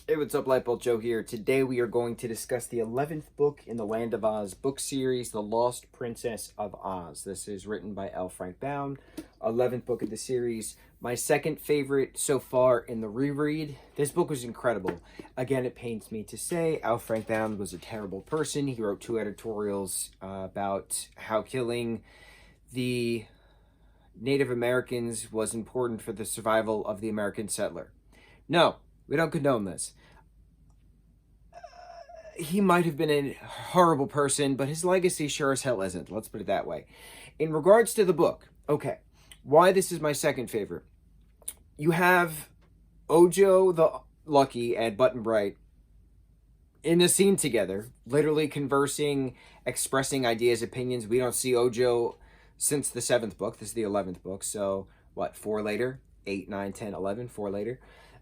Hey, what's up, Lightbolt Joe here. Today we are going to discuss the 11th book in the Land of Oz book series, The Lost Princess of Oz. This is written by L. Frank Baum, 11th book of the series. My second favorite so far in the reread. This book was incredible. Again, it pains me to say L. Frank Baum was a terrible person. He wrote 2 editorials about how killing the Native Americans was important for the survival of the American settler. No, we don't condone this. He might have been a horrible person, but his legacy sure as hell isn't. Let's put it that way. In regards to the book, okay, why this is my second favorite. You have Ojo the Lucky and Button Bright in a scene together, literally conversing, expressing ideas, opinions. We don't see Ojo since the 7th book. This is the 11th book, so what, 4 later? 8, 9, 10, 11, 4 later.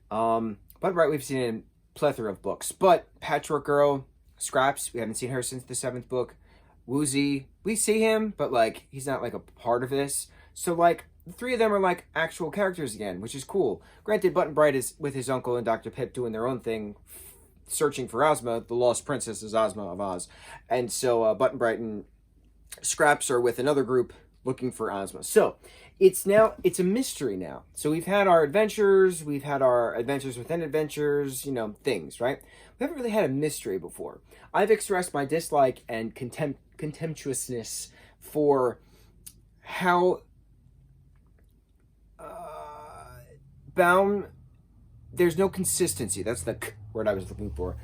Button Bright we've seen in plethora of books, but Patchwork Girl, Scraps, we haven't seen her since the 7th book. Woozy, we see him, but like he's not like a part of this. So like the 3 of them are like actual characters again, which is cool. Granted, Button Bright is with his uncle and Dr. Pip doing their own thing, searching for Ozma. The lost princess is Ozma of Oz, and so Button Bright and Scraps are with another group looking for Ozma. So it's a mystery now. So we've had our adventures within adventures, things, right? We haven't really had a mystery before. I've expressed my dislike and contemptuousness for how Baum, there's no consistency. That's the word I was looking for.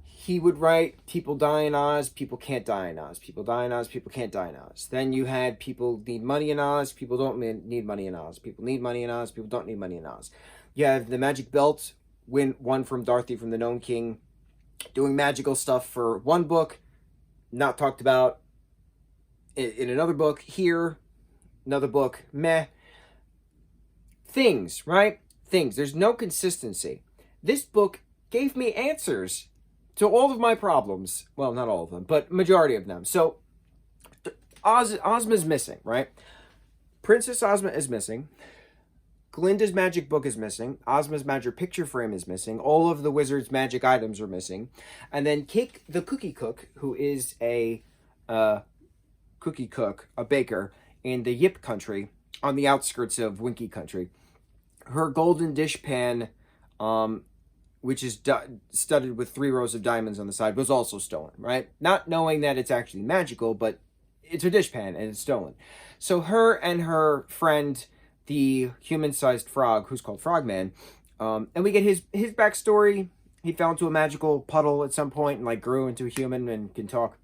He would write, people die in Oz, people can't die in Oz. People die in Oz, people can't die in Oz. Then you had people need money in Oz, people don't need money in Oz. People need money in Oz, people don't need money in Oz. You have the magic belt, one from Dorothy from the Gnome King, doing magical stuff for one book, not talked about in another book. Here, another book, meh. Things, right? Things. There's no consistency. This book gave me answers to all of my problems. Well, not all of them, but majority of them. So, Ozma's missing, right? Princess Ozma is missing. Glinda's magic book is missing. Ozma's magic picture frame is missing. All of the wizard's magic items are missing. And then Cake the Cookie Cook, who is a cookie cook, a baker, in the Yip country, on the outskirts of Winky country. Her golden dishpan, which is studded with 3 rows of diamonds on the side, was also stolen, right? Not knowing that it's actually magical, but it's a dishpan and it's stolen. So her and her friend, the human-sized frog, who's called Frogman, and we get his backstory. He fell into a magical puddle at some point and like grew into a human and can talk.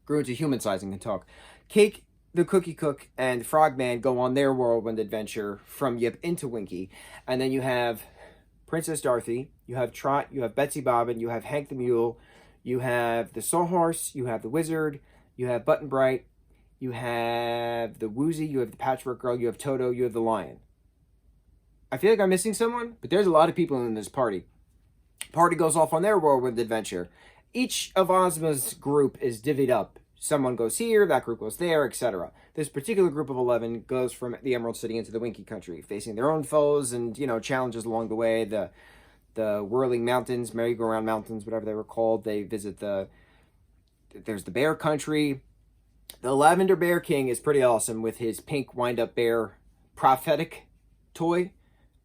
Grew into human size and can talk. Cake the Cookie Cook and Frogman go on their whirlwind adventure from Yip into Winky. And then you have Princess Dorothy, you have Trot, you have Betsy Bobbin, you have Hank the Mule, you have the Sawhorse, you have the Wizard, you have Button Bright, you have the Woozy, you have the Patchwork Girl, you have Toto, you have the Lion. I feel like I'm missing someone, but there's a lot of people in this party. Party goes off on their whirlwind adventure. Each of Ozma's group is divvied up. Someone goes here, that group goes there, etc. This particular group of 11 goes from the Emerald City into the Winky Country, facing their own foes and, challenges along the way. The whirling mountains, merry-go-round mountains, whatever they were called. They visit there's the Bear Country. The Lavender Bear King is pretty awesome with his pink wind-up bear prophetic toy.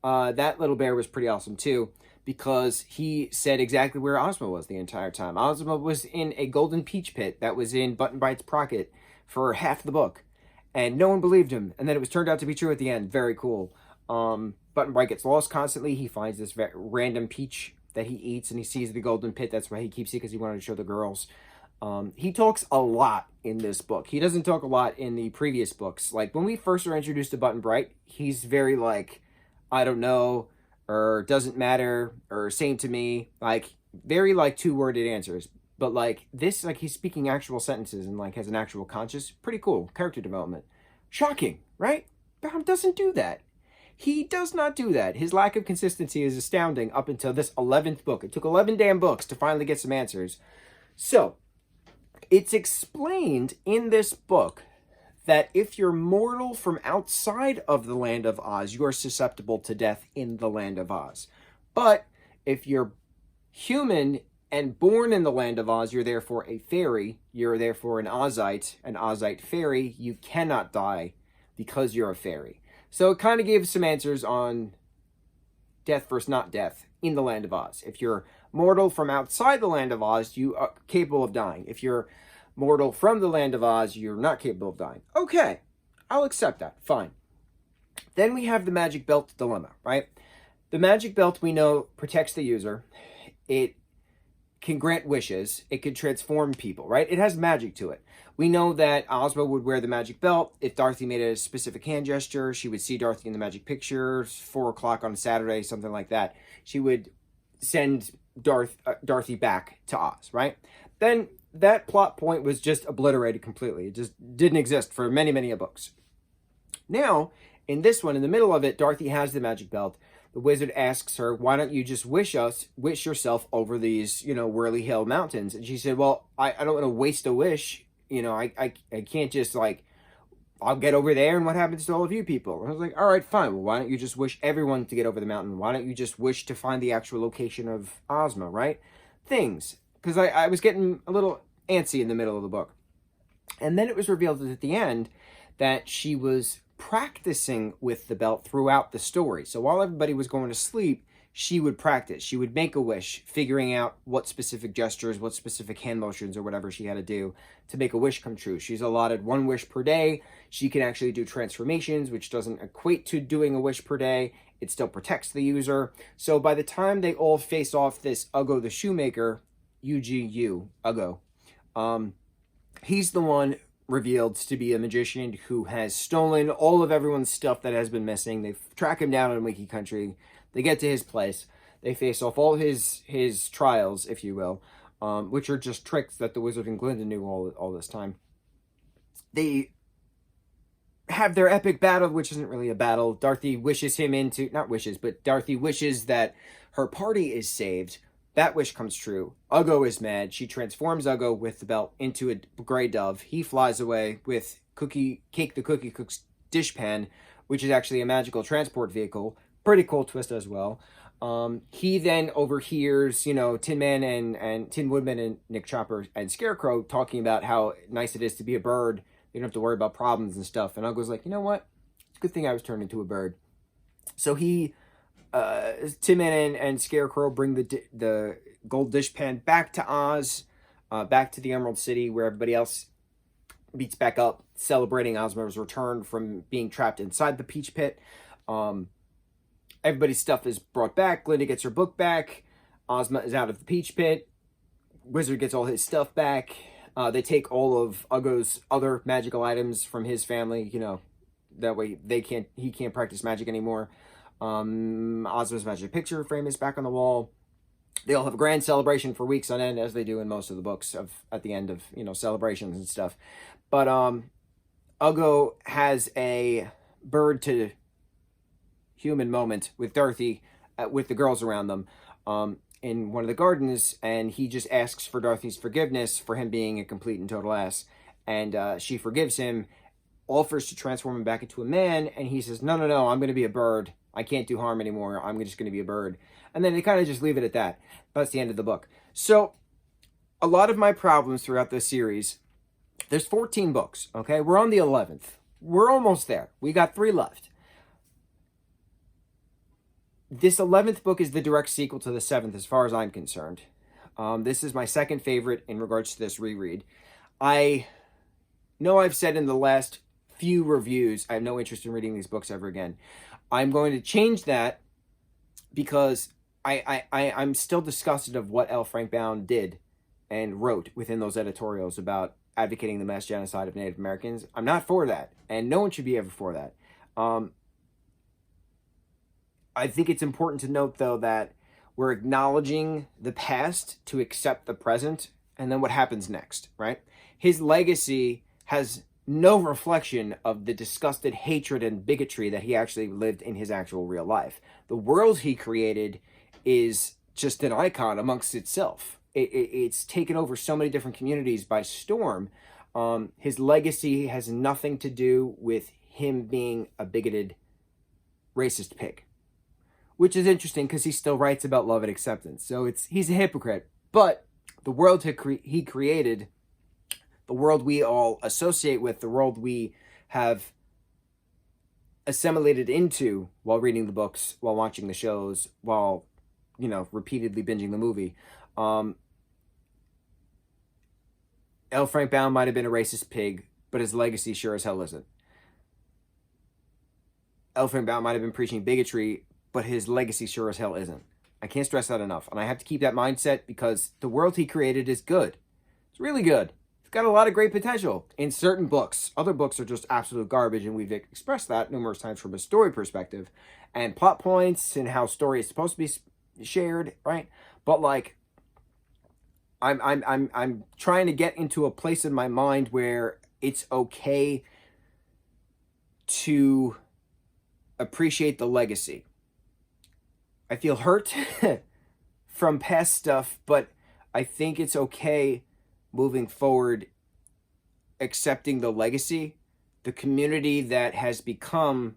That little bear was pretty awesome too, because he said exactly where Ozma was the entire time. Ozma was in a golden peach pit that was in Button Bright's pocket for half the book. And no one believed him. And then it was turned out to be true at the end. Very cool. Button Bright gets lost constantly. He finds this random peach that he eats and he sees the golden pit. That's why he keeps it, because he wanted to show the girls. He talks a lot in this book. He doesn't talk a lot in the previous books. Like when we first are introduced to Button Bright, he's very like, I don't know, or doesn't matter, or same to me, like very like 2-worded answers. But like this, like he's speaking actual sentences and like has an actual conscious. Pretty cool character development. Shocking, right? Baum doesn't do that. He does not do that. His lack of consistency is astounding up until this 11th book. It took 11 damn books to finally get some answers. So it's explained in this book that if you're mortal from outside of the land of Oz, you are susceptible to death in the land of Oz. But if you're human and born in the land of Oz, you're therefore a fairy. You're therefore an Ozite fairy. You cannot die because you're a fairy. So it kind of gives some answers on death versus not death in the land of Oz. If you're mortal from outside the land of Oz, you are capable of dying. If you're mortal from the land of Oz, you're not capable of dying. Okay, I'll accept that. Fine. Then we have the magic belt dilemma, right? The magic belt, we know, protects the user. It can grant wishes. It can transform people, right? It has magic to it. We know that Ozma would wear the magic belt. If Dorothy made a specific hand gesture, she would see Dorothy in the magic picture, 4 o'clock on a Saturday, something like that. She would send Dorothy back to Oz, right? Then that plot point was just obliterated completely. It just didn't exist for many, many books. Now, in this one, in the middle of it, Dorothy has the magic belt. The wizard asks her, why don't you just wish yourself over these, Whirly Hill Mountains? And she said, well, I don't want to waste a wish. I can't just, I'll get over there, and what happens to all of you people? And I was like, all right, fine. Well, why don't you just wish everyone to get over the mountain? Why don't you just wish to find the actual location of Ozma, right? Things. Because I was getting a little antsy in the middle of the book. And then it was revealed at the end that she was practicing with the belt throughout the story. So while everybody was going to sleep, she would practice. She would make a wish, figuring out what specific gestures, what specific hand motions or whatever she had to do to make a wish come true. She's allotted 1 wish per day. She can actually do transformations, which doesn't equate to doing a wish per day. It still protects the user. So by the time they all face off this Uggo the Shoemaker, UGU, Uggo, he's the one revealed to be a magician who has stolen all of everyone's stuff that has been missing. They track him down in Winky Country. They get to his place. They face off all his trials, if you will, which are just tricks that the wizard and Glinda knew all this time. They have their epic battle, which isn't really a battle. Dorothy wishes him into, not wishes, but Dorothy wishes that her party is saved. That wish comes true. Uggo is mad. She transforms Uggo with the belt into a gray dove. He flies away with Cake the Cookie Cook's dishpan, which is actually a magical transport vehicle. Pretty cool twist as well. He then overhears, Tin Man and Tin Woodman and Nick Chopper and Scarecrow talking about how nice it is to be a bird. You don't have to worry about problems and stuff. And Uggo's like, you know what? It's a good thing I was turned into a bird. So Tin Man and Scarecrow bring the gold dishpan back to Oz, back to the Emerald City, where everybody else meets back up, celebrating Ozma's return from being trapped inside the Peach Pit. Everybody's stuff is brought back. Glinda gets her book back. Ozma is out of the Peach Pit. Wizard gets all his stuff back. They take all of Uggo's other magical items from his family. That way he can't practice magic anymore. Ozma's magic picture frame is back on the wall. They all have a grand celebration for weeks on end, as they do in most of the books at the end of celebrations and stuff. But Uggo has a bird to human moment with Dorothy, with the girls around them, in one of the gardens, and he just asks for Dorothy's forgiveness for him being a complete and total ass, and she forgives him, offers to transform him back into a man, and he says, no, I'm going to be a bird. I can't do harm anymore. I'm just going to be a bird. And then they kind of just leave it at that. That's the end of the book. So a lot of my problems throughout this series, there's 14 books, okay? We're on the 11th. We're almost there. We got 3 left. This 11th book is the direct sequel to the 7th as far as I'm concerned. This is my second favorite in regards to this reread. I know I've said in the last few reviews I have no interest in reading these books ever again. I'm going to change that because I'm still disgusted of what L. Frank Baum did and wrote within those editorials about advocating the mass genocide of Native Americans. I'm not for that, and no one should be ever for that. I think it's important to note, though, that we're acknowledging the past to accept the present, and then what happens next, right? His legacy has no reflection of the disgusted hatred and bigotry that he actually lived in his actual real life. The world he created is just an icon amongst itself. It's taken over so many different communities by storm. His legacy has nothing to do with him being a bigoted, racist pig. which is interesting because he still writes about love and acceptance. So he's a hypocrite. But the world he created, the world we all associate with, the world we have assimilated into while reading the books, while watching the shows, while, repeatedly binging the movie. L. Frank Baum might have been a racist pig, but his legacy sure as hell isn't. L. Frank Baum might have been preaching bigotry, but his legacy sure as hell isn't. I can't stress that enough. And I have to keep that mindset because the world he created is good. It's really good. It's got a lot of great potential in certain books. Other books are just absolute garbage, and we've expressed that numerous times from a story perspective and plot points and how story is supposed to be shared, right? But like, I'm trying to get into a place in my mind where it's okay to appreciate the legacy. I feel hurt from past stuff, but I think it's okay moving forward, accepting the legacy. The community that has become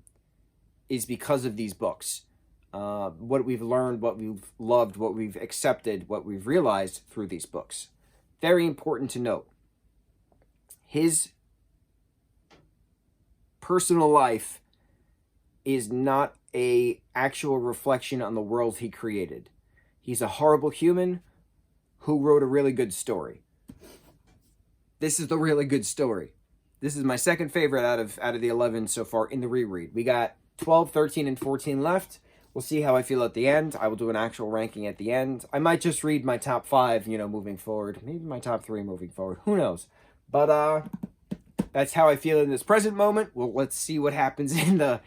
is because of these books. What we've learned, what we've loved, what we've accepted, what we've realized through these books. Very important to note. His personal life is not an actual reflection on the world he created. He's a horrible human who wrote a really good story. This is the really good story. This is my second favorite out of the 11 so far in the reread. We got 12, 13, and 14 left. We'll see how I feel at the end. I will do an actual ranking at the end. I might just read my top 5, moving forward. Maybe my top 3 moving forward. Who knows? But that's how I feel in this present moment. Well, let's see what happens in the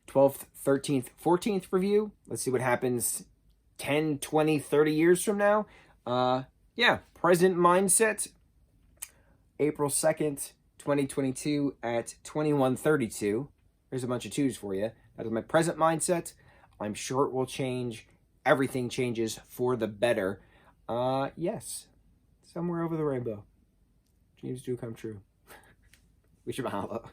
12th, 13th, 14th review. Let's see what happens 10, 20, 30 years from now. Present mindset. April 2nd, 2022 at 21:32. There's a bunch of 2s for you. That is my present mindset. I'm sure it will change. Everything changes for the better. Yes. Somewhere over the rainbow. Dreams do come true. We should mahalo.